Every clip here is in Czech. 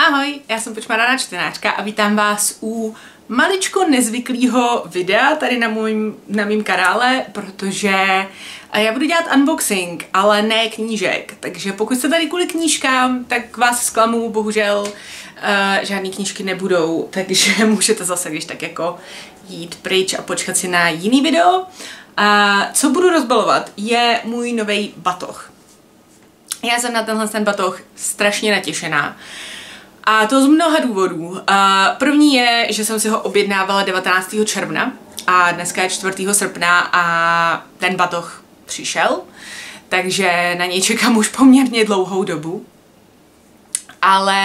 Ahoj, já jsem Počmaraná čtenářka a vítám vás u maličko nezvyklého videa tady na mým kanále, protože já budu dělat unboxing, ale ne knížek, takže pokud jste tady kvůli knížkám, tak vás zklamu, bohužel žádný knížky nebudou, takže můžete zase když tak jako jít pryč a počkat si na jiný video. A co budu rozbalovat, je můj nový batoh. Já jsem na ten batoh strašně natěšená. A to z mnoha důvodů. První je, že jsem si ho objednávala 19. června a dneska je 4. srpna a ten batoh přišel, takže na něj čekám už poměrně dlouhou dobu. Ale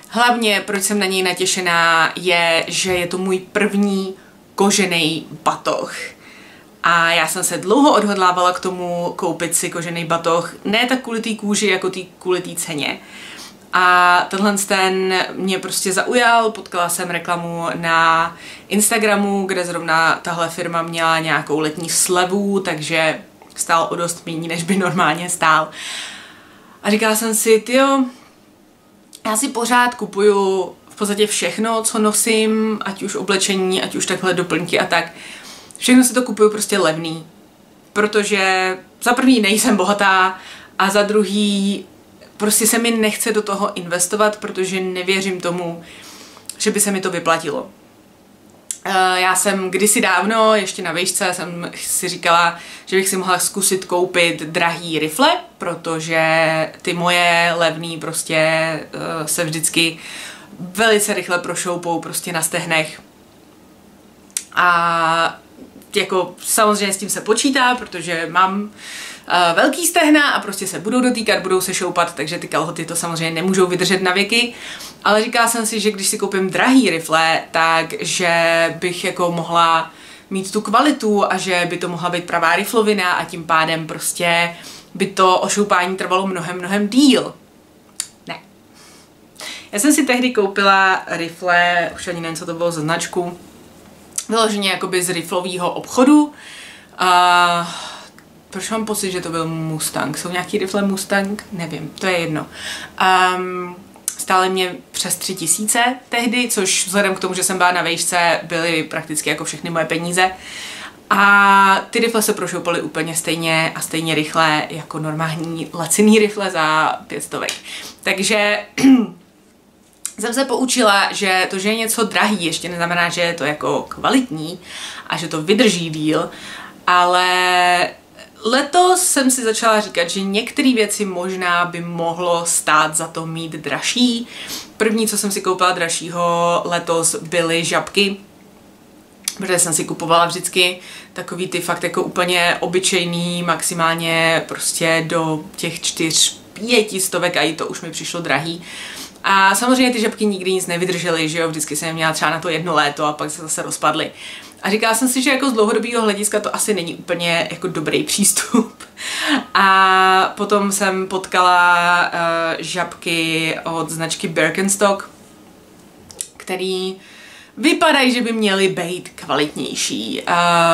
hlavně, proč jsem na něj natěšená, je, že je to můj první kožený batoh. A já jsem se dlouho odhodlávala k tomu koupit si kožený batoh, ne tak kvůli té kůži, jako kvůli té ceně. A ten mě prostě zaujal, potkala jsem reklamu na Instagramu, kde zrovna tahle firma měla nějakou letní slevu, takže stál o dost méně, než by normálně stál. A říkala jsem si, tyjo, já si pořád kupuju v podstatě všechno, co nosím, ať už oblečení, ať už takhle doplňky a tak. Všechno si to kupuju prostě levný, protože za první nejsem bohatá a za druhý prostě se mi nechce do toho investovat, protože nevěřím tomu, že by se mi to vyplatilo. Já jsem kdysi dávno, ještě na výšce, jsem si říkala, že bych si mohla zkusit koupit drahý rifle, protože ty moje levný prostě se vždycky velice rychle prošoupou prostě na stehnech. A jako samozřejmě s tím se počítá, protože mám velký stehna a prostě se budou dotýkat, budou se šoupat, takže ty kalhoty to samozřejmě nemůžou vydržet na věky. Ale říkala jsem si, že když si koupím drahý rifle, takže bych jako mohla mít tu kvalitu a že by to mohla být pravá riflovina a tím pádem prostě by to ošoupání trvalo mnohem díl. Ne. Já jsem si tehdy koupila rifle, už ani nevím, co to bylo za značku, vyloženě jakoby z riflového obchodu. Proč mám pocit, že to byl Mustang? Jsou nějaký rifle Mustang? Nevím, to je jedno. Stále mě přes 3000 tehdy, což vzhledem k tomu, že jsem byla na výšce, byly prakticky jako všechny moje peníze. A ty rifle se prošoupaly úplně stejně a stejně rychle jako normální laciný rifle za 500. Takže jsem se poučila, že to, že je něco drahý, ještě neznamená, že je to jako kvalitní a že to vydrží díl, ale letos jsem si začala říkat, že některé věci možná by mohlo stát za to mít dražší. První, co jsem si koupila dražšího letos, byly žabky, protože jsem si kupovala vždycky takový ty fakt jako úplně obyčejný, maximálně prostě do těch 400–500 a i to už mi přišlo drahý. A samozřejmě ty žabky nikdy nic nevydržely, že jo, vždycky jsem je měla třeba na to 1 léto a pak se zase rozpadly. A říkala jsem si, že jako z dlouhodobého hlediska to asi není úplně jako dobrý přístup. A potom jsem potkala žabky od značky Birkenstock, který vypadají, že by měly být kvalitnější.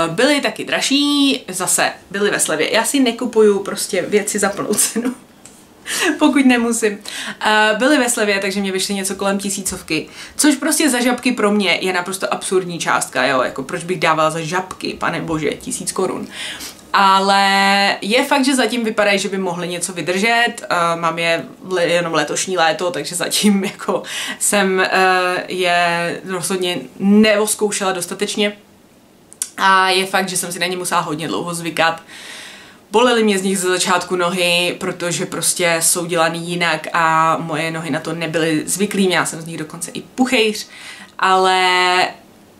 Byly taky dražší, zase byly ve slevě. Já si nekupuju prostě věci za plnou cenu. Pokud nemusím. Byly ve slevě, takže mě vyšly něco kolem 1000, což prostě za žabky pro mě je naprosto absurdní částka, jo, jako proč bych dávala za žabky, pane bože, 1000 korun. Ale je fakt, že zatím vypadají, že by mohly něco vydržet, mám je jenom letošní léto, takže zatím jako jsem je rozhodně neozkoušela dostatečně a je fakt, že jsem si na ně musela hodně dlouho zvykat. Bolely mě z nich ze začátku nohy, protože prostě jsou dělaný jinak a moje nohy na to nebyly zvyklý, měla jsem z nich dokonce i puchejř, ale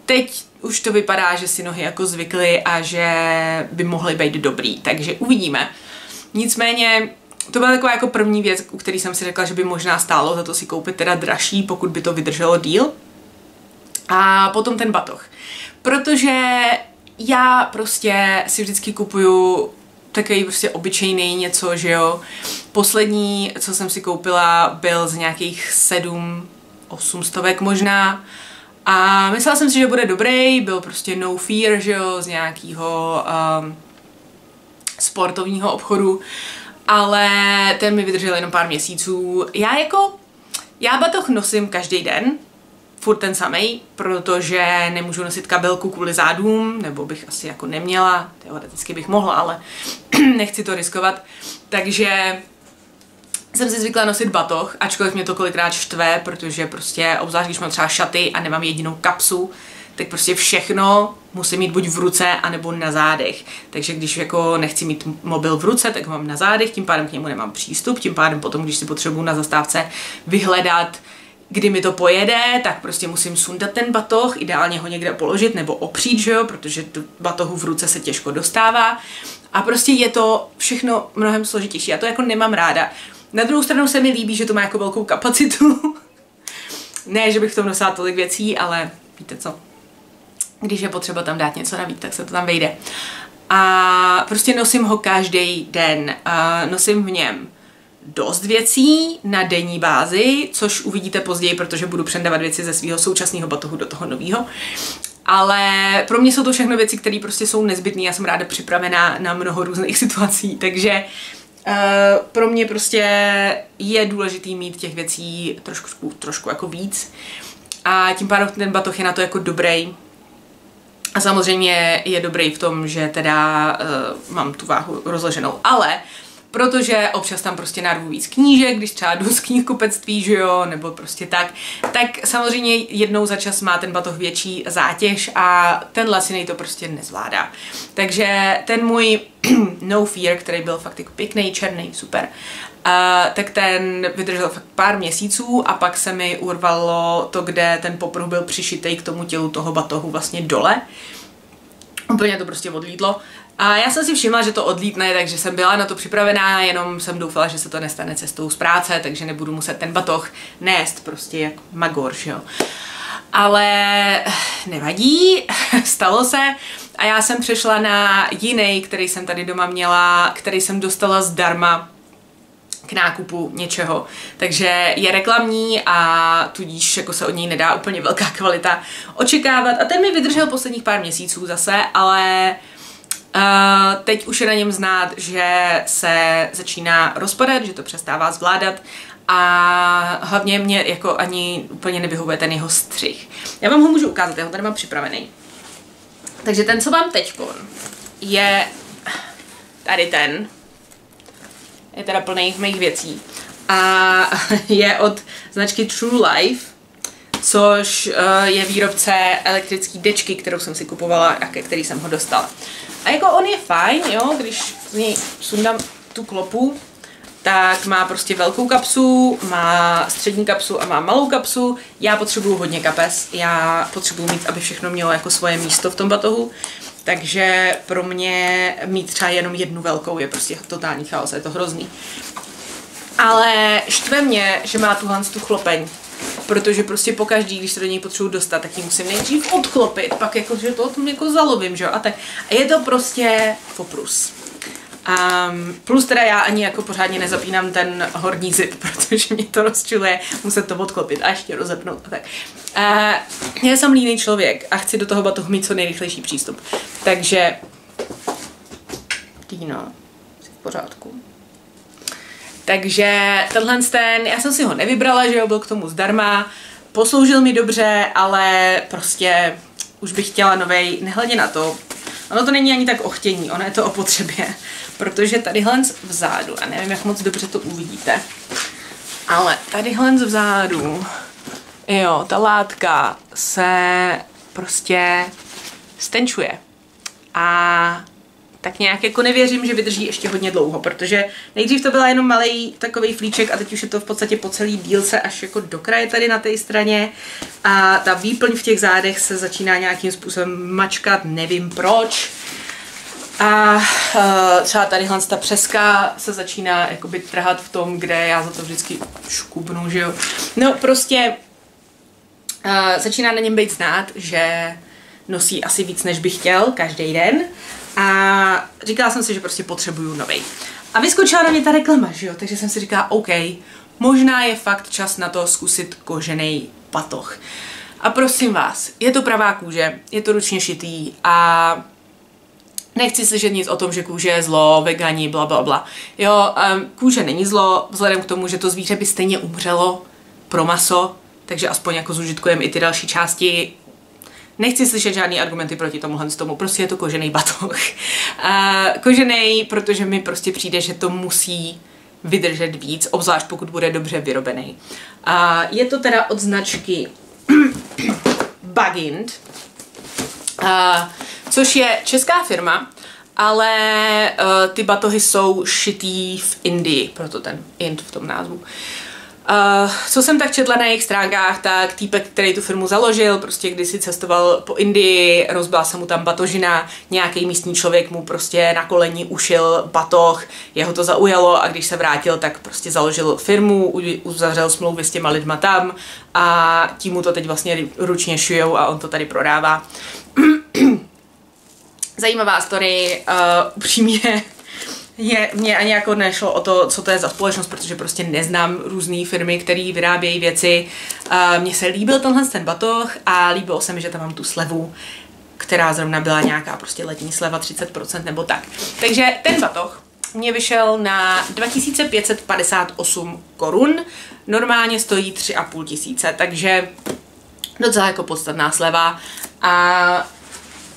teď už to vypadá, že si nohy jako zvykly a že by mohly být dobrý, takže uvidíme. Nicméně to byla taková jako první věc, u který jsem si řekla, že by možná stálo za to si koupit teda dražší, pokud by to vydrželo díl. A potom ten batoh, protože já prostě si vždycky kupuju takový prostě obyčejný něco, že jo. Poslední, co jsem si koupila, byl z nějakých 700–800 možná. A myslela jsem si, že bude dobrý, byl prostě No Fear, že jo, z nějakého sportovního obchodu. Ale ten mi vydržel jenom pár měsíců. Já jako Já batoh nosím každý den, furt ten samej, protože nemůžu nosit kabelku kvůli zádům, nebo bych asi jako neměla, teoreticky bych mohla, ale nechci to riskovat. Takže jsem si zvykla nosit batoh, ačkoliv mě to kolikrát štve, protože prostě, obzvlášť když mám třeba šaty a nemám jedinou kapsu, tak prostě všechno musím mít buď v ruce, anebo na zádech. Takže když jako nechci mít mobil v ruce, tak ho mám na zádech, tím pádem k němu nemám přístup, tím pádem potom, když si potřebuju na zastávce vyhledat, kdy mi to pojede, tak prostě musím sundat ten batoh, ideálně ho někde položit nebo opřít, že jo, protože do batohu v ruce se těžko dostává. A prostě je to všechno mnohem složitější. Já to jako nemám ráda. Na druhou stranu se mi líbí, že to má jako velkou kapacitu. Ne, že bych v tom nosila tolik věcí, ale víte co. Když je potřeba tam dát něco navíc, tak se to tam vejde. A prostě nosím ho každý den. A nosím v něm dost věcí na denní bázi, což uvidíte později, protože budu přendávat věci ze svého současného batohu do toho nového. Ale pro mě jsou to všechno věci, které prostě jsou nezbytné. Já jsem ráda připravená na mnoho různých situací, takže pro mě prostě je důležitý mít těch věcí trošku jako víc. A tím pádem ten batoh je na to jako dobrý. A samozřejmě je dobrý v tom, že teda mám tu váhu rozloženou, ale protože občas tam prostě narvu víc knížek, když třeba jdu z knihkupectví, že jo, nebo prostě tak samozřejmě jednou za čas má ten batoh větší zátěž a ten lasinej to prostě nezvládá. Takže ten můj No Fear, který byl fakt jako pěkný, černý, super, tak ten vydržel fakt pár měsíců a pak se mi urvalo to, kde ten popruh byl přišitej k tomu tělu toho batohu vlastně dole. Úplně to prostě odlítlo. A já jsem si všimla, že to odlítne, takže jsem byla na to připravená, jenom jsem doufala, že se to nestane cestou z práce, takže nebudu muset ten batoh nést prostě jak magor, jo. Ale nevadí, stalo se a já jsem přešla na jiný, který jsem tady doma měla, který jsem dostala zdarma k nákupu něčeho. Takže je reklamní a tudíž jako se od něj nedá úplně velká kvalita očekávat. A ten mi vydržel posledních pár měsíců zase, ale teď už je na něm znát, že se začíná rozpadat, že to přestává zvládat a hlavně mě jako ani úplně nevyhovuje ten jeho střih. Já vám ho můžu ukázat, já ho tady mám připravený. Takže ten, co mám teďkon, je tady ten. Je teda plný mých věcí. A je od značky True Life, což je výrobce elektrické dečky, kterou jsem si kupovala a ke který jsem ho dostala. A jako on je fajn, jo, když z něj sundám tu klopu, tak má prostě velkou kapsu, má střední kapsu a má malou kapsu. Já potřebuju hodně kapes, já potřebuju mít, aby všechno mělo jako svoje místo v tom batohu. Takže pro mě mít třeba jenom jednu velkou je prostě totální chaos, je to hrozný. Ale štve mě, že má tu chlopeň, protože prostě pokaždý, když se do něj potřebuji dostat, tak ji musím nejdřív odchlopit, pak jako, že to jako zalovím, že jo, a tak. A je to prostě poprus. Plus teda já ani jako pořádně nezapínám ten horní zip, protože mě to rozčiluje muset to odklopit a ještě rozepnout a tak. Já jsem líný člověk a chci do toho batohu mít co nejrychlejší přístup. Takže Týno, jsi v pořádku. Takže tenhle já jsem si ho nevybrala, že jo, byl k tomu zdarma, posloužil mi dobře, ale prostě už bych chtěla novej, nehledě na to. Ono to není ani tak o chtění, ono je to o potřebě, protože tadyhle vzadu, a nevím, jak moc dobře to uvidíte, ale tadyhle vzadu, jo, ta látka se prostě stenčuje a tak nějak jako nevěřím, že vydrží ještě hodně dlouho, protože nejdřív to byla jenom malej takovej flíček a teď už je to v podstatě po celý dílce až jako do kraje tady na té straně a ta výplň v těch zádech se začíná nějakým způsobem mačkat, nevím proč. A třeba tadyhle ta přeska se začíná jakoby trhat v tom, kde já za to vždycky škubnu, že jo. No prostě začíná na něm být znát, že nosí asi víc, než bych chtěl, každý den. A říkala jsem si, že prostě potřebuju novej. A vyskočila na mě ta reklama, že jo, takže jsem si říkala, OK, možná je fakt čas na to zkusit kožený batoh. A prosím vás, je to pravá kůže, je to ručně šitý a nechci slyšet nic o tom, že kůže je zlo, vegani, bla, bla, bla. Jo, kůže není zlo, vzhledem k tomu, že to zvíře by stejně umřelo, pro maso, takže aspoň jako zužitkujeme i ty další části. Nechci slyšet žádný argumenty proti tomu, prostě je to kožený batoh. Kožený, protože mi prostě přijde, že to musí vydržet víc, obzvlášť pokud bude dobře vyrobený. Je to teda od značky Bagind, což je česká firma, ale ty batohy jsou šitý v Indii, proto ten Ind v tom názvu. Co jsem tak četla na jejich stránkách, tak týpek, který tu firmu založil, prostě kdysi cestoval po Indii, rozbila se mu tam batožina, nějaký místní člověk mu prostě na koleni ušil batoh, jeho to zaujalo a když se vrátil, tak prostě založil firmu, uzavřel smlouvy s těma lidma tam a tím mu to teď vlastně ručně šijou a on to tady prodává. Zajímavá story, upřímně. Mně ani jako nešlo o to, co to je za společnost, protože prostě neznám různé firmy, které vyrábějí věci. Mně se líbil ten batoh a líbilo se mi, že tam mám tu slevu, která zrovna byla nějaká prostě letní sleva 30% nebo tak. Takže ten batoh mě vyšel na 2558 korun, normálně stojí 3500, takže docela jako podstatná sleva. A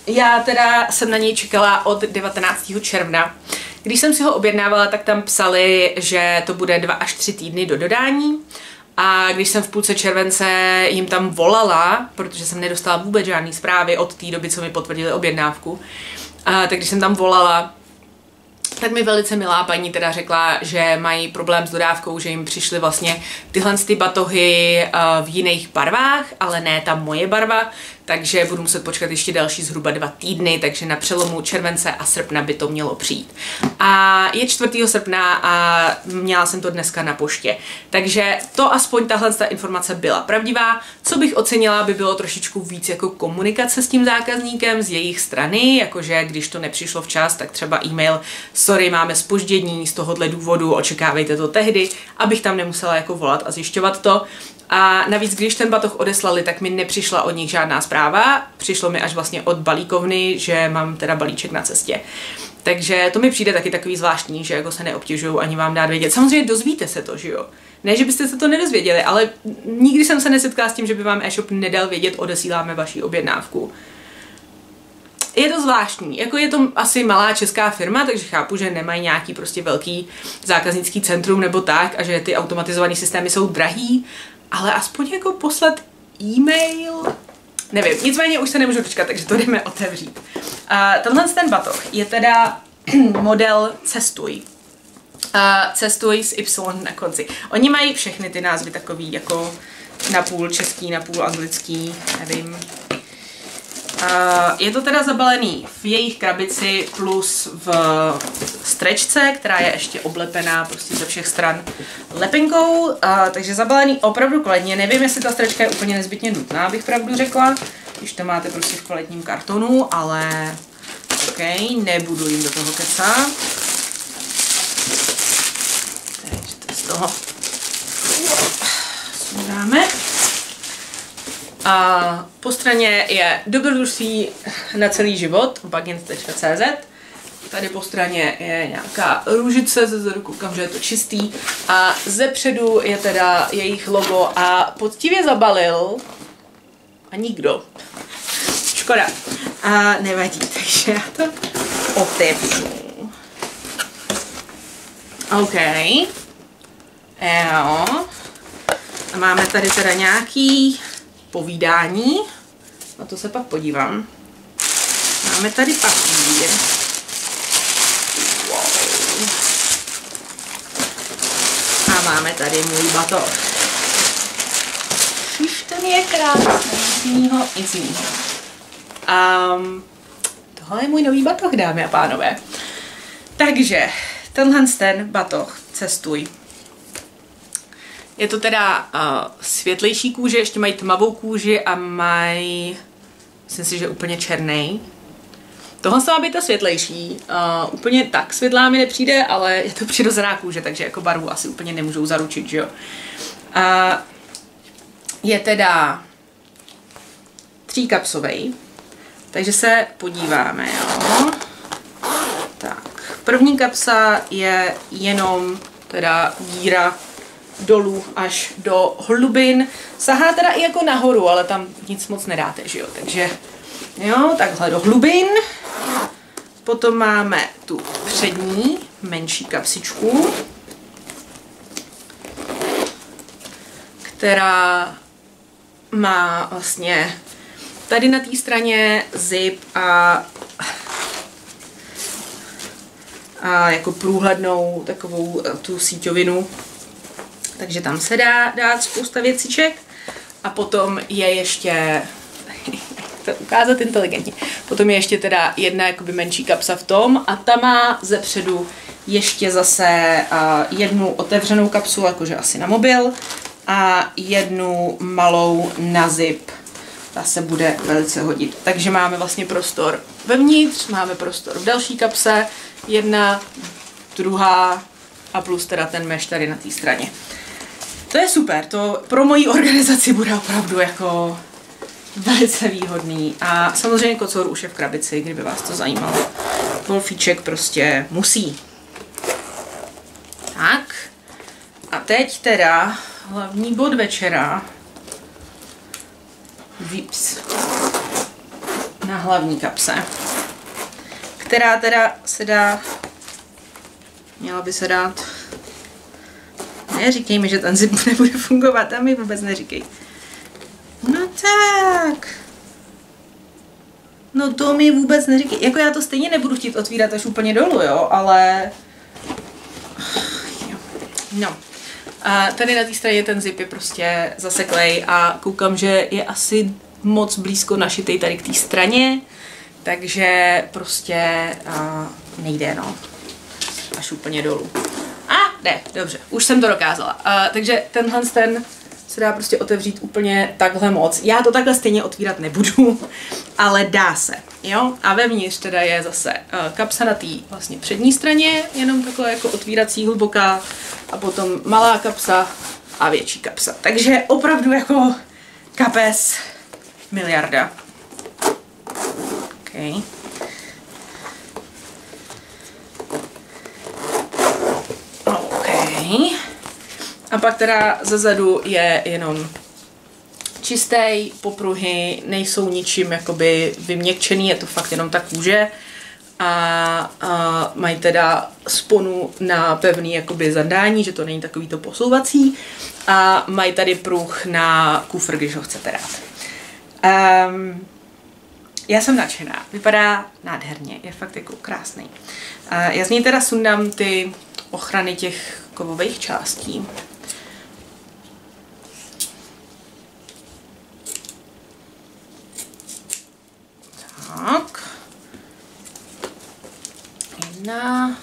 já teda jsem na něj čekala od 19. června. Když jsem si ho objednávala, tak tam psali, že to bude 2 až 3 týdny do dodání. A když jsem v půlce července jim tam volala, protože jsem nedostala vůbec žádný zprávy od té doby, co mi potvrdili objednávku, tak když jsem tam volala, tak mi velice milá paní teda řekla, že mají problém s dodávkou, že jim přišly vlastně tyhle ty batohy v jiných barvách, ale ne ta moje barva, takže budu muset počkat ještě další zhruba 2 týdny, takže na přelomu července a srpna by to mělo přijít. A je 4. srpna a měla jsem to dneska na poště. Takže to aspoň tahle informace byla pravdivá. Co bych ocenila, by bylo trošičku víc jako komunikace s tím zákazníkem z jejich strany, jakože když to nepřišlo včas, tak třeba e-mail, sorry, máme zpoždění z tohohle důvodu, očekávejte to tehdy, abych tam nemusela jako volat a zjišťovat to. A navíc, když ten batoh odeslali, tak mi nepřišla od nich žádná zpráva, přišlo mi až vlastně od balíkovny, že mám teda balíček na cestě. Takže to mi přijde taky takový zvláštní, že jako se neobtěžují ani vám dát vědět. Samozřejmě dozvíte se to, že jo? Ne, že byste se to nedozvěděli, ale nikdy jsem se nesetkala s tím, že by vám e-shop nedal vědět, odesíláme vaši objednávku. Je to zvláštní, jako je to asi malá česká firma, takže chápu, že nemají nějaký prostě velký zákaznický centrum nebo tak a že ty automatizované systémy jsou drahý, ale aspoň jako poslat e-mail, nevím, nicméně už se nemůžu dočkat, takže to jdeme otevřít. Tenhle ten batoh je teda model Cestuj. Cestuj s Y na konci. Oni mají všechny ty názvy takový jako napůl český, napůl anglický, nevím. Je to teda zabalený v jejich krabici plus v strečce, která je ještě oblepená prostě ze všech stran lepinkou, takže zabalený opravdu kvalitně. Nevím, jestli ta strečka je úplně nezbytně nutná, bych pravdu řekla, když to máte prostě v kvalitním kartonu, ale ok, nebudu jim do toho kecat. Takže to z toho sundáme. A po straně je dobrodružství na celý život, bagind.cz. Tady po straně je nějaká růžice, zezadu koukám, že je to čistý. A zepředu je teda jejich logo a poctivě zabalil a nikdo. Škoda. A nevadí, takže já to otevřu. OK. Jo. A máme tady teda nějaký povídání, na to se pak podívám. Máme tady papír. Wow. A máme tady můj batoh. Už ten je krásný, nic jinýho. Tohle je můj nový batoh, dámy a pánové. Takže tenhle ten batoh Cestuj. Je to teda světlejší kůže, ještě mají tmavou kůži a mají, myslím si, že úplně černý. Tohle má být ta světlejší. Úplně tak světlá mi nepřijde, ale je to přirozená kůže, takže jako barvu asi úplně nemůžou zaručit, že jo. Je teda 3kapsový, takže se podíváme, jo. Tak, první kapsa je jenom teda díra dolů až do hlubin. Sahá teda i jako nahoru, ale tam nic moc nedáte, že jo, takže jo, takhle do hlubin. Potom máme tu přední, menší kapsičku, která má vlastně tady na té straně zip a jako průhlednou takovou tu síťovinu, takže tam se dá dát spousta věciček. A potom je ještě, to ukázat inteligentně, potom je ještě teda jedna jakoby menší kapsa v tom a ta má zepředu ještě zase jednu otevřenou kapsu, jakože asi na mobil, a jednu malou na zip. Ta se bude velice hodit. Takže máme vlastně prostor vevnitř, máme prostor v další kapse, jedna, druhá a plus teda ten mesh tady na té straně. To je super, to pro moji organizaci bude opravdu jako velice výhodný. A samozřejmě kocour už je v krabici, kdyby vás to zajímalo. Golfíček prostě musí. Tak. A teď teda hlavní bod večera. Vips. Na hlavní kapse. Která teda se dá, měla by se dát, neříkej mi, že ten zip nebude fungovat, tam mi vůbec neříkej. No tak. No to mi vůbec neříkej. Jako já to stejně nebudu chtít otvírat až úplně dolů, jo, ale... No. A tady na té straně ten zip je prostě zaseklej a koukám, že je asi moc blízko našitej tady k té straně, takže prostě nejde, no. Až úplně dolů. Ne, dobře, už jsem to dokázala. Takže tenhle ten se dá prostě otevřít úplně takhle moc. Já to takhle stejně otvírat nebudu, ale dá se, jo. A vevnitř teda je zase kapsa na té vlastně přední straně, jenom takhle jako otvírací hluboká, a potom malá kapsa a větší kapsa. Takže opravdu jako kapes miliarda. Okay. A pak teda zezadu je jenom čistý, popruhy nejsou ničím jakoby vyměkčený, je to fakt jenom ta kůže a mají teda sponu na pevný jakoby zadání, že to není takový to posouvací, a mají tady pruh na kufr, když ho chcete dát. Já jsem nadšená, vypadá nádherně, je fakt jako krásný. Já z něj teda sundám ty ochrany těch kovových částí. Tak. Jedna.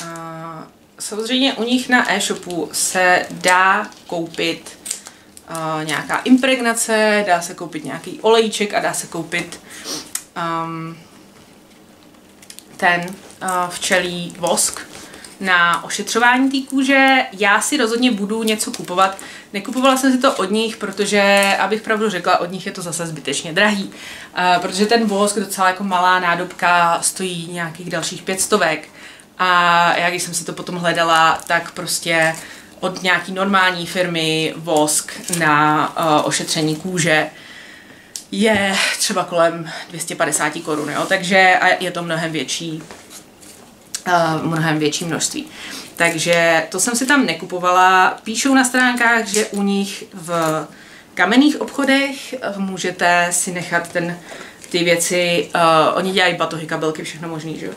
A samozřejmě u nich na e-shopu se dá koupit nějaká impregnace, dá se koupit nějaký olejček a dá se koupit ten včelí vosk na ošetřování té kůže. Já si rozhodně budu něco kupovat. Nekupovala jsem si to od nich, protože, abych pravdu řekla, od nich je to zase zbytečně drahý. Protože ten vosk, docela jako malá nádobka, stojí nějakých dalších 500. A já, když jsem si to potom hledala, tak prostě od nějaký normální firmy vosk na ošetření kůže je třeba kolem 250 korun, jo? Takže je to mnohem větší množství. Takže to jsem si tam nekupovala. Píšou na stránkách, že u nich v kamenných obchodech můžete si nechat ty věci, oni dělají batohy, kabelky, všechno možný, že jo?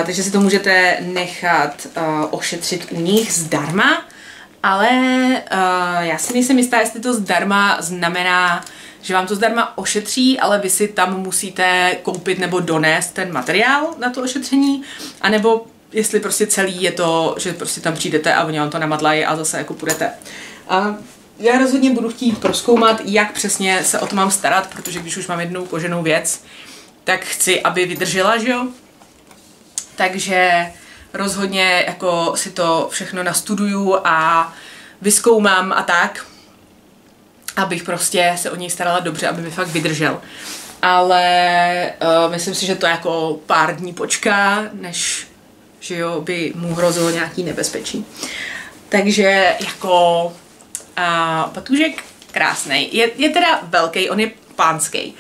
Takže si to můžete nechat ošetřit u nich zdarma, ale já si nejsem jistá, jestli to zdarma znamená, že vám to zdarma ošetří, ale vy si tam musíte koupit nebo donést ten materiál na to ošetření, anebo jestli prostě celý je to, že prostě tam přijdete a oni vám to namadlají a zase jako půjdete. A já rozhodně budu chtít prozkoumat, jak přesně se o to mám starat, protože když už mám jednou koženou věc, tak chci, aby vydržela, že jo? Takže rozhodně jako si to všechno nastuduju a vyzkoumám a tak, abych prostě se o něj starala dobře, aby mi fakt vydržel. Ale myslím si, že to jako pár dní počká, než že jo, by mu hrozilo nějaký nebezpečí. Takže jako batůžek krásnej. Je teda velký, on je pánský.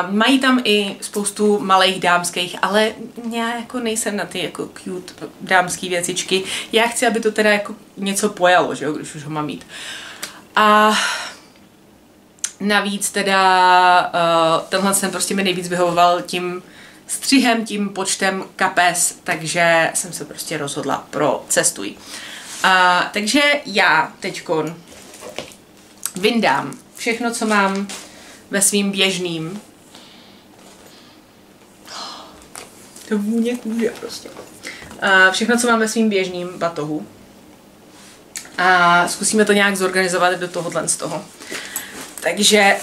Mají tam i spoustu malých dámských, ale já jako nejsem na ty jako cute dámský věcičky. Já chci, aby to teda jako něco pojalo, že jo, když už ho mám mít. A navíc teda tenhle jsem prostě mi nejvíc vyhovoval tím střihem, tím počtem kapes, takže jsem se prostě rozhodla pro cestuj. Takže já teďkon vyndám všechno, co mám ve svým běžným. To vůně kůže prostě. Všechno, co mám ve svým běžným batohu. A zkusíme to nějak zorganizovat do tohohle z toho. Takže,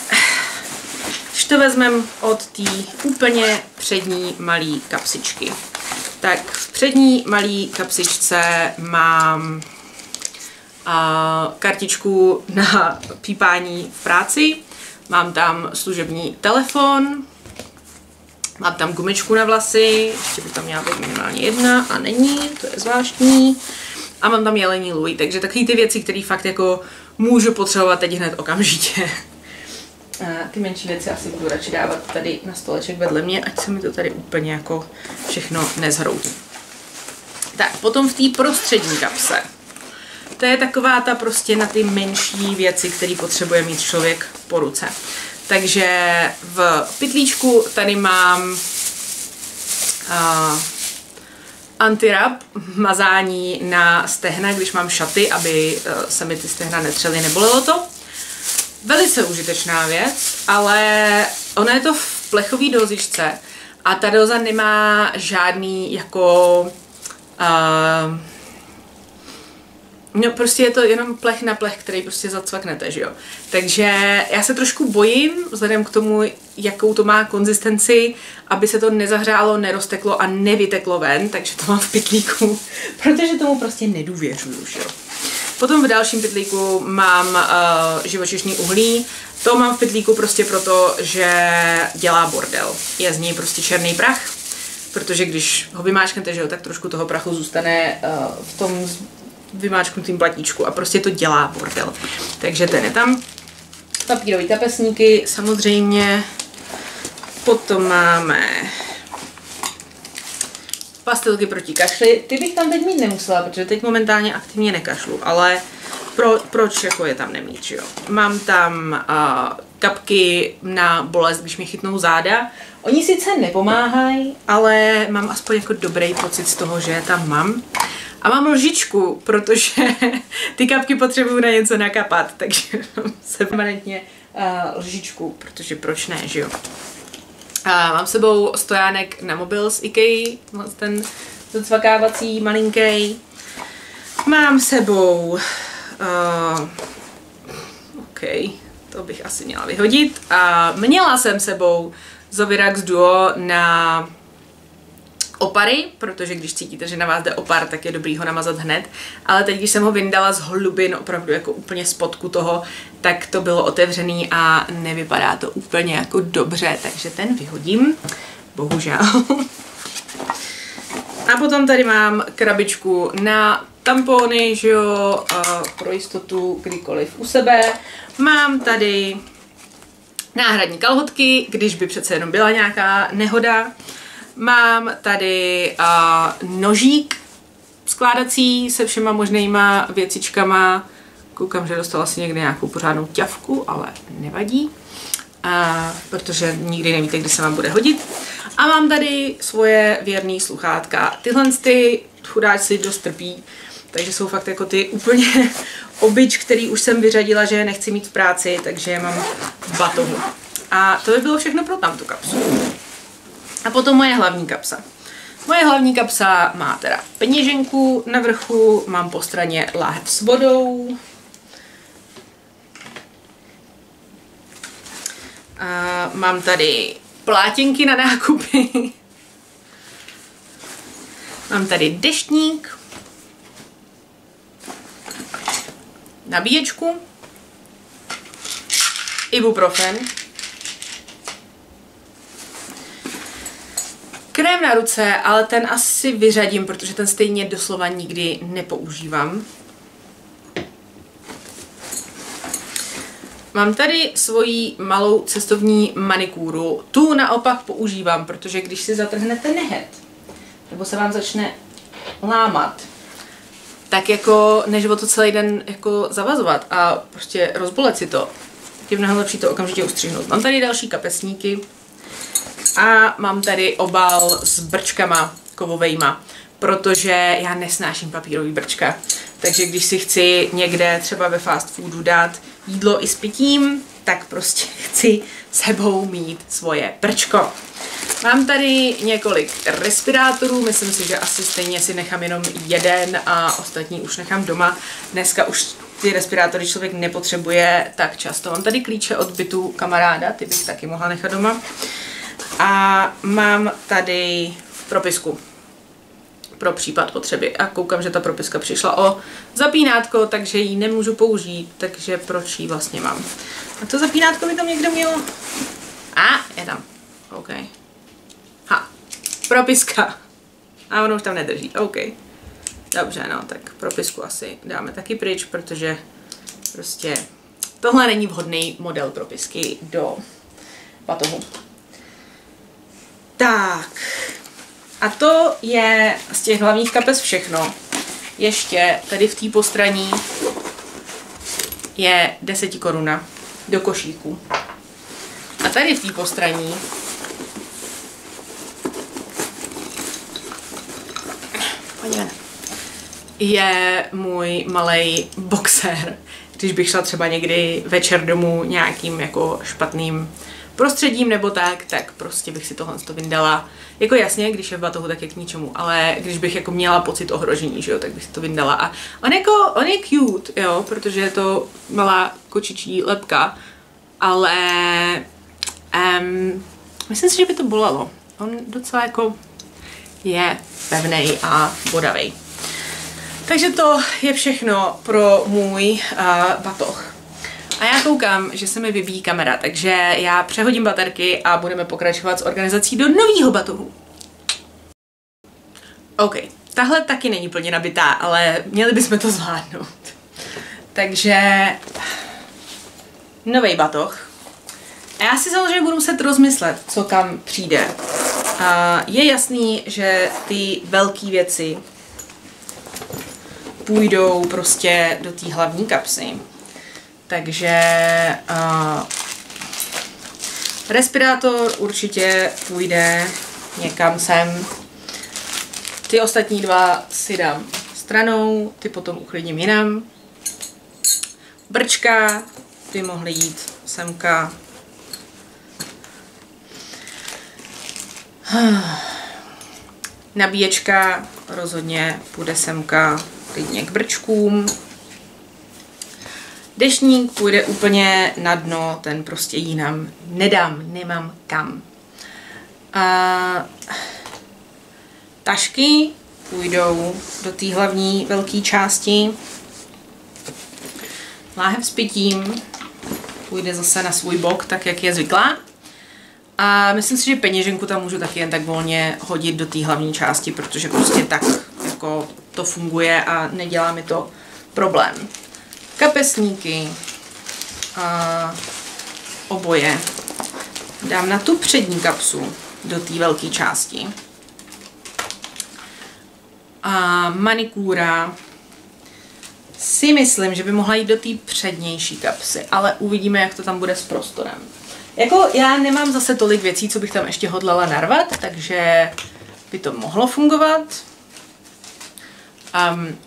když to vezmeme od té úplně přední malé kapsičky, tak v přední malé kapsičce mám kartičku na pípání v práci, mám tam služební telefon, mám tam gumičku na vlasy, ještě by tam měla být minimálně jedna a není, to je zvláštní. A mám tam jelení lůj, takže takové ty věci, které fakt jako můžu potřebovat teď hned okamžitě. Ty menší věci asi budu radši dávat tady na stoleček vedle mě, ať se mi to tady úplně jako všechno nezhroutí. Tak, potom v té prostřední kapse. To je taková ta prostě na ty menší věci, které potřebuje mít člověk po ruce. Takže v pytlíčku tady mám antirab, mazání na stehna, když mám šaty, aby se mi ty stehna netřely, nebolelo to. Velice užitečná věc, ale ono je to v plechové dozičce a ta doza nemá žádný jako no prostě je to jenom plech na plech, který prostě zacvaknete, že jo. Takže já se trošku bojím, vzhledem k tomu, jakou to má konzistenci, aby se to nezahřálo, nerozteklo a nevyteklo ven, takže to mám v pytlíku, protože tomu prostě nedůvěřuju, že jo. Potom v dalším pytlíku mám živočišný uhlí. To mám v pytlíku prostě proto, že dělá bordel. Je z něj prostě černý prach, protože když ho vymáčknete, že jo, tak trošku toho prachu zůstane v tom vymáčknutým platíčku a prostě to dělá bordel. Takže ten je tam. Papírový kapesníky samozřejmě. Potom máme pastilky proti kašli. Ty bych tam teď mít nemusela, protože teď momentálně aktivně nekašlu, ale proč jako je tam nemít, že jo? Mám tam kapky na bolest, když mi chytnou záda. Oni sice nepomáhají, ale mám aspoň jako dobrý pocit z toho, že je tam mám. A mám lžičku, protože ty kapky potřebuju na něco nakapat, takže mám se permanentně lžičku, protože proč ne, že jo? Mám s sebou stojánek na mobil z IKEA, ten zacvakávací malinký. Mám s sebou, OK, to bych asi měla vyhodit. Měla jsem sebou Zovirax Duo na opary, protože když cítíte, že na vás jde opar, tak je dobrý ho namazat hned. Ale teď, když jsem ho vyndala z hlubin, opravdu jako úplně spodku toho, tak to bylo otevřený a nevypadá to úplně jako dobře, takže ten vyhodím. Bohužel. A potom tady mám krabičku na tampony, že jo, pro jistotu kdykoliv u sebe. Mám tady náhradní kalhotky, když by přece jenom byla nějaká nehoda. Mám tady nožík skládací se všema možnýma věcičkama. Koukám, že dostala si někde nějakou pořádnou ťavku, ale nevadí, protože nikdy nevíte, kdy se vám bude hodit. A mám tady svoje věrný sluchátka. Tyhle ty chudáci dost trpí, takže jsou fakt jako ty úplně obyč, který už jsem vyřadila, že je nechci mít v práci, takže je mám v batohu. A to by bylo všechno pro tamtu kapsu. A potom moje hlavní kapsa. Moje hlavní kapsa má teda peněženku na vrchu, mám po straně láhev s vodou. A mám tady plátěnky na nákupy. Mám tady deštník. Nabíječku. Ibuprofen. Krém na ruce, ale ten asi vyřadím, protože ten stejně doslova nikdy nepoužívám. Mám tady svoji malou cestovní manikúru. Tu naopak používám, protože když si zatrhnete nehet, nebo se vám začne lámat, tak jako než o to celý den jako zavazovat a prostě rozbolet si to, je mnohem lepší to okamžitě ustřihnout. Mám tady další kapesníky a mám tady obal s brčkama kovovejma, protože já nesnáším papírový brčka. Takže když si chci někde třeba ve fast foodu dát jídlo i s pitím, tak prostě chci sebou mít svoje brčko. Mám tady několik respirátorů, myslím si, že asi stejně si nechám jenom jeden a ostatní už nechám doma. Dneska už ty respirátory člověk nepotřebuje tak často. Mám tady klíče od bytu kamaráda, ty bych taky mohla nechat doma. A mám tady propisku pro případ potřeby. A koukám, že ta propiska přišla o zapínátko, takže ji nemůžu použít, takže proč ji vlastně mám. A to zapínátko by tam někde mělo? Je tam. OK. Propiska. A ono už tam nedrží. OK. Dobře, no, tak propisku asi dáme taky pryč, protože prostě tohle není vhodný model propisky do batohu. Tak. A to je z těch hlavních kapes všechno. Ještě tady v té postraní je 10 koruna do košíku. A tady v té postraní je můj malej boxer. Když bych šla třeba někdy večer domů nějakým jako špatným prostředím nebo tak prostě bych si tohle vyndala. Jako jasně, když je v batohu, tak je k ničemu, ale když bych jako měla pocit ohrožení, že jo, tak bych si to vyndala. A on je cute, jo, protože je to malá kočičí lebka, ale myslím si, že by to bolelo. On docela jako je pevnej a bodavej. Takže to je všechno pro můj batoh. A já koukám, že se mi vybíjí kamera, takže já přehodím baterky a budeme pokračovat s organizací do nového batohu. OK, tahle taky není plně nabitá, ale měli bychom to zvládnout. Takže nový batoh. A já si samozřejmě budu muset rozmyslet, co kam přijde. Je jasný, že ty velké věci půjdou prostě do té hlavní kapsy. Takže respirátor určitě půjde někam sem. Ty ostatní dva si dám stranou, ty potom uklidím jinam. Brčka by mohly jít semka. Nabíječka rozhodně půjde semka klidně k brčkům. Deštník půjde úplně na dno, ten prostě jinam nedám, nemám kam. Tašky půjdou do té hlavní velké části. Láhev s pitím půjde zase na svůj bok, tak jak je zvyklá. A myslím si, že peněženku tam můžu taky jen tak volně hodit do té hlavní části, protože prostě tak jako to funguje a nedělá mi to problém. Kapesníky a oboje dám na tu přední kapsu do té velké části. A manikúra si myslím, že by mohla jít do té přednější kapsy, ale uvidíme, jak to tam bude s prostorem. Jako já nemám zase tolik věcí, co bych tam ještě hodlala narvat, takže by to mohlo fungovat.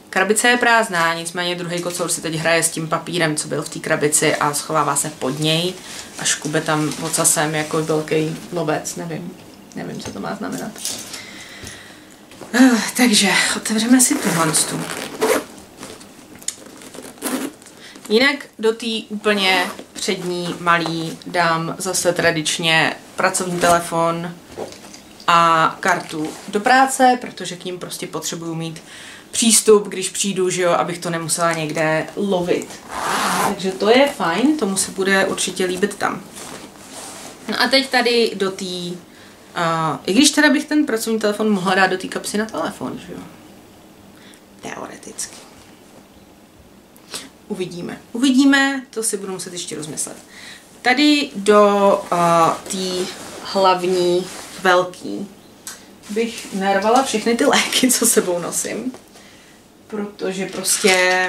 Krabice je prázdná, nicméně druhý kocour si teď hraje s tím papírem, co byl v té krabici a schovává se pod něj a škube tam ocasem jako velký lovec, nevím, co to má znamenat. Takže otevřeme si tuhle. Jinak do té úplně přední malý dám zase tradičně pracovní telefon a kartu do práce, protože k ním prostě potřebuju mít přístup, když přijdu, že jo, abych to nemusela někde lovit. Takže to je fajn, tomu se bude určitě líbit tam. No a teď tady do té I když teda bych ten pracovní telefon mohla dát do té kapsy na telefon, že jo? Teoreticky. Uvidíme. Uvidíme, to si budu muset ještě rozmyslet. Tady do té hlavní velký bych narvala všechny ty léky, co sebou nosím. Protože prostě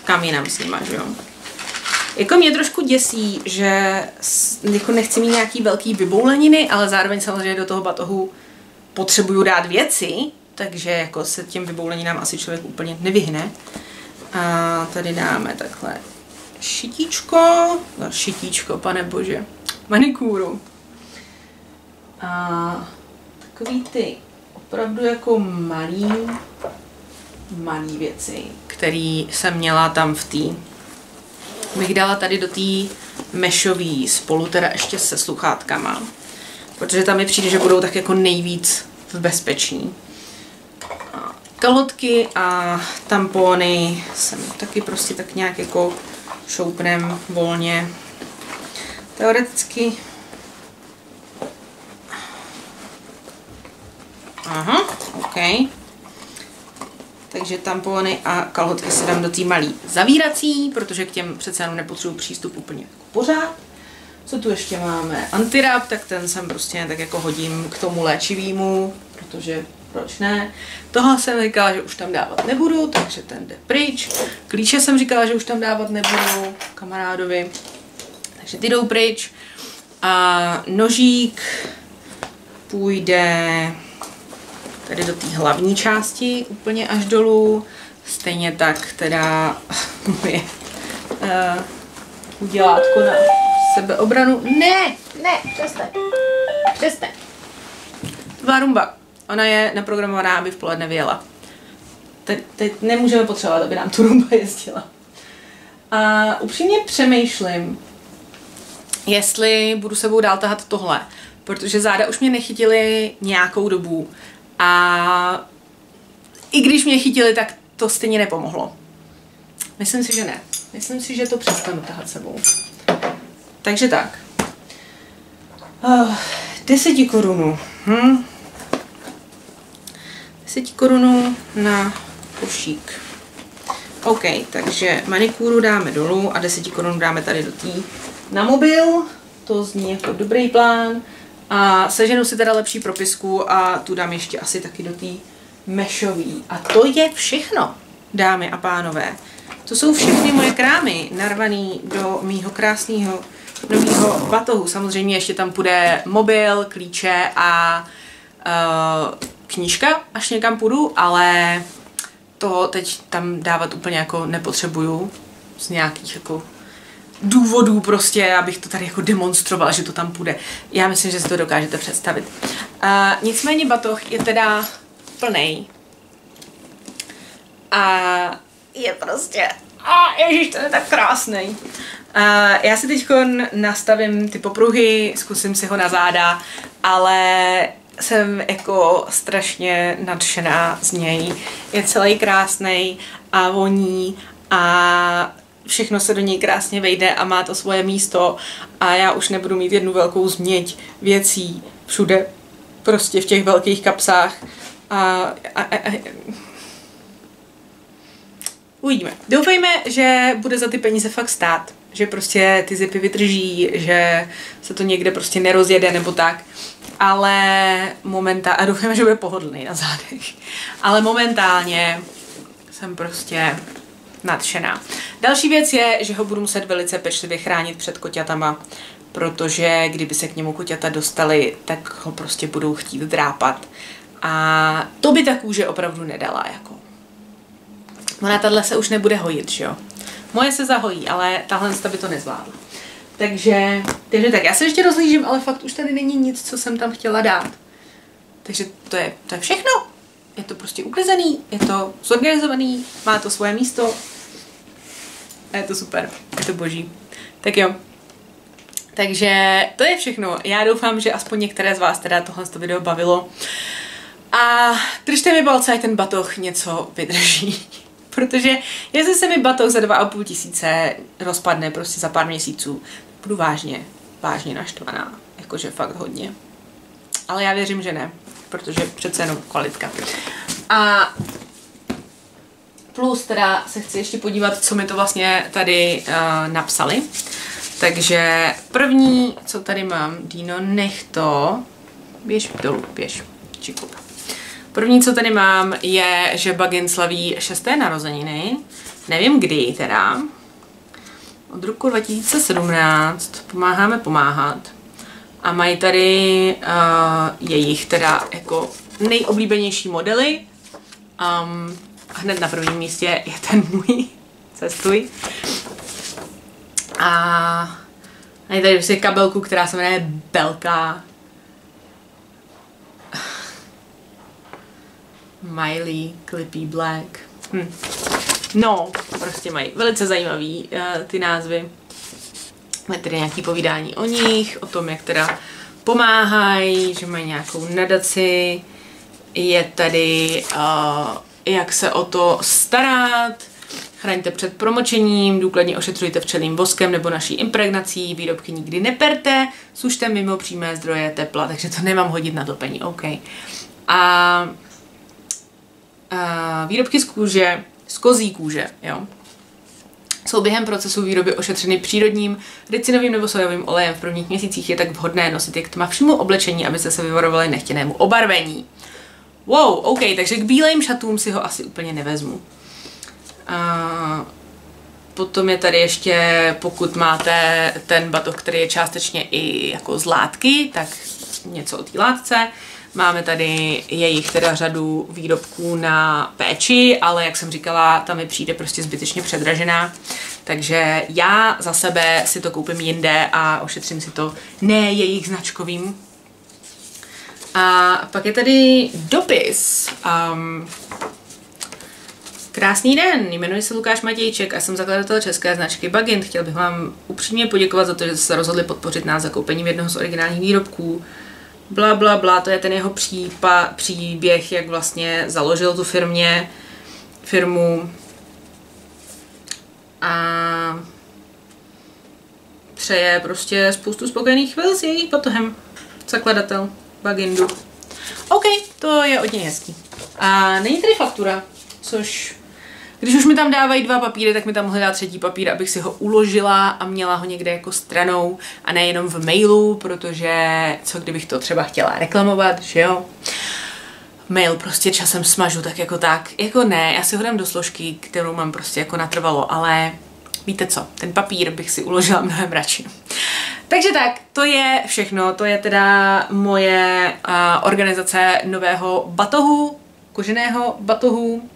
kam jinam s nima, že jo? Jako mě trošku děsí, že jako nechci mít nějaký velký vybouleniny, ale zároveň samozřejmě do toho batohu potřebuju dát věci, takže jako se těm vybouleninám asi člověk úplně nevyhne. A tady dáme takhle šitíčko, pane bože, manikúru. A takový ty opravdu jako malý věci, který jsem měla tam v té. Bych dala tady do té mešový spolu teda ještě se sluchátkama, protože tam mi přijde, že budou tak jako nejvíc v bezpečí. Kalhotky a tampony jsem taky prostě tak nějak jako šoupnem volně. Teoreticky. Aha, OK. Takže tampony a kalhotky si dám do té malý zavírací, protože k těm přece jenom nepotřebuji přístup úplně jako pořád. Co tu ještě máme? Antirab, tak ten jsem prostě tak jako hodím k tomu léčivýmu, protože proč ne? Toho jsem říkala, že už tam dávat nebudu, takže ten jde pryč. Klíče jsem říkala, že už tam dávat nebudu kamarádovi, takže ty jdou pryč. A nožík půjde tady do té hlavní části úplně až dolů. Stejně tak teda moje udělátko na sebeobranu. Ne, přestaň. Tvá rumba. Ona je naprogramovaná, aby v poledne vyjela. Teď nemůžeme potřebovat, aby nám tu rumba jezdila. A upřímně přemýšlím, jestli budu sebou dál tahat tohle, protože záda už mě nechytily nějakou dobu a i když mě chytily, tak to stejně nepomohlo. Myslím si, že ne. Myslím si, že to přestanu tahat sebou. Takže tak. 10 korunů. 10 korunů na košík. OK, takže manikúru dáme dolů a 10 korun dáme tady do tý na mobil. To zní jako dobrý plán. A seženu si teda lepší propisku a tu dám ještě asi taky do té mešový. A to je všechno, dámy a pánové. To jsou všechny moje krámy narvaný do mýho krásného nového batohu. Samozřejmě ještě tam půjde mobil, klíče a knížka, až někam půjdu, ale to teď tam dávat úplně jako nepotřebuju z nějakých jako důvodů prostě, abych to tady jako demonstrovala, že to tam půjde. Já myslím, že si to dokážete představit. Nicméně batoh je teda plnej. A je prostě... ježiš, to je tak krásný. Já si teď nastavím ty popruhy, zkusím si ho na záda, ale jsem jako strašně nadšená z něj. Je celý krásný a voní a všechno se do něj krásně vejde a má to svoje místo a já už nebudu mít jednu velkou změť věcí všude, prostě v těch velkých kapsách uvidíme. Doufejme, že bude za ty peníze fakt stát, že prostě ty zipy vydrží, že se to někde prostě nerozjede nebo tak, ale momentálně, a doufejme, že bude pohodlný na zádech, ale momentálně jsem prostě nadšená. Další věc je, že ho budu muset velice pečlivě chránit před koťatama, protože kdyby se k němu koťata dostali, tak ho prostě budou chtít drápat. A to by ta kůže opravdu nedala, jako. Ona tahle se už nebude hojit, že jo? Moje se zahojí, ale tahle by to nezvládla. Takže tak, já se ještě rozlížím, ale fakt už tady není nic, co jsem tam chtěla dát. Takže to je všechno. Je to prostě uklizený, je to zorganizovaný, má to svoje místo. A je to super, je to boží. Tak jo. Takže to je všechno. Já doufám, že aspoň některé z vás teda tohle video bavilo. A držte mi palce, ať ten batoh něco vydrží. Protože jestli se mi batoh za 2 500 rozpadne prostě za pár měsíců, budu vážně naštvaná. jakože fakt hodně. Ale já věřím, že ne, protože přece jenom kvalitka. A plus teda se chci ještě podívat, co mi to vlastně tady napsali. Takže první, co tady mám, Dino, nech to, běž dolů, běž, čiku. První, co tady mám, je, že Buggin slaví 6. narozeniny. Nevím kdy teda. Od roku 2017. Pomáháme pomáhat. A mají tady jejich teda jako nejoblíbenější modely. Hned na prvním místě je ten můj. Cestuj. A mají tady prostě kabelku, která se jmenuje Belka. Miley, Clippy Black. No, prostě mají velice zajímavý ty názvy. Mají tady nějaké povídání o nich, o tom, jak teda pomáhají, že mají nějakou nadaci. Je tady, jak se o to starat. Chraňte před promočením, důkladně ošetřujte včelím voskem nebo naší impregnací, výrobky nikdy neperte, sušte mimo přímé zdroje tepla, takže to nemám hodit na topení, OK. A výrobky z kůže, z kozí kůže, jo, jsou během procesu výroby ošetřeny přírodním ricinovým nebo sojovým olejem. V prvních měsících je tak vhodné nosit je k tmavšímu oblečení, abyste se vyvarovali nechtěnému obarvení. Wow, OK, takže k bílým šatům si ho asi úplně nevezmu. Potom je tady ještě, pokud máte ten batoh, který je částečně i jako z látky, tak něco o té látce. Máme tady jejich teda řadu výrobků na péči, ale jak jsem říkala, tam mi přijde prostě zbytečně předražená. Takže já za sebe si to koupím jinde a ošetřím si to ne jejich značkovým. A pak je tady dopis. Krásný den, jmenuji se Lukáš Matějček a jsem zakladatel české značky Buggin. Chtěl bych vám upřímně poděkovat za to, že jste se rozhodli podpořit nás zakoupením jednoho z originálních výrobků. Bla, bla, bla, to je ten jeho příběh, jak vlastně založil tu firmu a přeje prostě spoustu spokojených chvil s jejich batohem. Zakladatel Buggindu. OK, to je od něj hezký. A není tady faktura, což když už mi tam dávají 2 papíry, tak mi tam mohli dát 3. papír, abych si ho uložila a měla ho někde jako stranou a nejenom v mailu, protože co kdybych to třeba chtěla reklamovat, že jo? Mail prostě časem smažu tak. Jako ne, já si ho dám do složky, kterou mám prostě jako natrvalo, ale víte co, ten papír bych si uložila mnohem radši. Takže tak, to je všechno, to je teda moje organizace nového batohu, koženého batohu.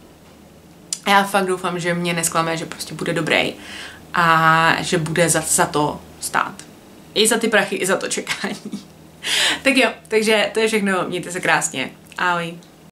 Já fakt doufám, že mě nesklame, že prostě bude dobrý a že bude za to stát. I za ty prachy, i za to čekání. Tak jo, takže to je všechno, mějte se krásně. Ahoj.